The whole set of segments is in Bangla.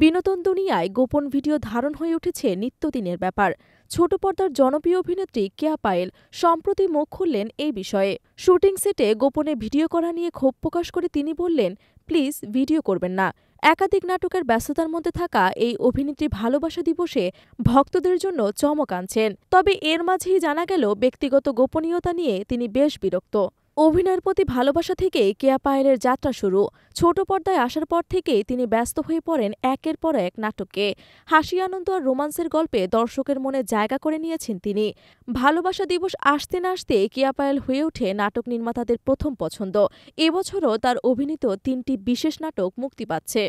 বিনোদন দুনিয়ায় গোপন ভিডিও ধারণ হয়ে উঠেছে নিত্যদিনের ব্যাপার। ছোট পর্দার জনপ্রিয় অভিনেত্রী কেয়া পায়েল সম্প্রতি মুখ খুললেন এই বিষয়ে। শুটিং সেটে গোপনে ভিডিও করা নিয়ে ক্ষোভ প্রকাশ করে তিনি বললেন, প্লিজ ভিডিও করবেন না। একাধিক নাটকের ব্যস্ততার মধ্যে থাকা এই অভিনেত্রী ভালোবাসা দিবসে ভক্তদের জন্য চমক আনছেন। তবে এর মাঝেই জানা গেল ব্যক্তিগত গোপনীয়তা নিয়ে তিনি বেশ বিরক্ত। অভিনয়ের প্রতি ভালোবাসা থেকেই কেয়া পায়েলের যাত্রা শুরু। ছোট পর্দায় আসার পর থেকেই তিনি ব্যস্ত হয়ে পড়েন একের পর এক নাটকে। হাসি, আনন্দ আর রোমান্সের গল্পে দর্শকের মনে জায়গা করে নিয়েছেন তিনি। ভালোবাসা দিবস আসতে না আসতে কেয়া পায়েল হয়ে ওঠে নাটক নির্মাতাদের প্রথম পছন্দ। এবছরও তার অভিনীত ৩টি বিশেষ নাটক মুক্তি পাচ্ছে।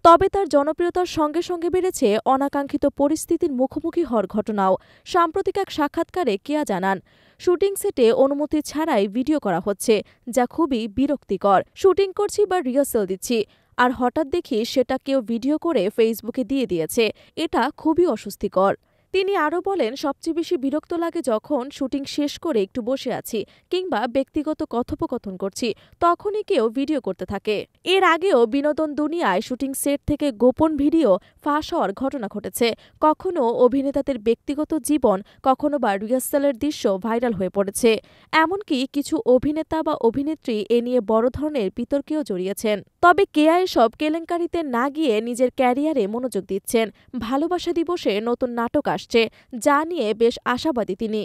তবে তার জনপ্রিয়তার সঙ্গে সঙ্গে বেড়েছে অনাকাঙ্ক্ষিত পরিস্থিতির মুখোমুখি হওয়ার ঘটনাও। সাম্প্রতিক এক সাক্ষাৎকারে কেয়া জানান, শুটিং সেটে অনুমতি ছাড়াই ভিডিও করা হচ্ছে, যা খুবই বিরক্তিকর। শুটিং করছি বা রিহার্সাল দিচ্ছি, আর হঠাৎ দেখি সেটা কেউ ভিডিও করে ফেসবুকে দিয়ে দিয়েছে। এটা খুবই অস্বস্তিকর। তিনি আরও বলেন, সবচেয়ে বেশি বিরক্ত লাগে যখন শুটিং শেষ করে একটু বসে আছি কিংবা ব্যক্তিগত কথোপকথন করছি, তখনই কেউ ভিডিও করতে থাকে। এর আগেও বিনোদন দুনিয়ায় শুটিং সেট থেকে গোপন ভিডিও ফাঁস হওয়ার ঘটনা ঘটেছে। কখনো অভিনেতাদের ব্যক্তিগত জীবন, কখনো বা রিহার্সালের দৃশ্য ভাইরাল হয়ে পড়েছে। এমনকি কিছু অভিনেতা বা অভিনেত্রী এ নিয়ে বড় ধরনের বিতর্কেও জড়িয়েছেন। তবে কেয়া এসব কেলেঙ্কারিতে না গিয়ে নিজের ক্যারিয়ারে মনোযোগ দিচ্ছেন। ভালোবাসা দিবসে নতুন নাটক আসছে, যা নিয়ে বেশ আশাবাদী তিনি।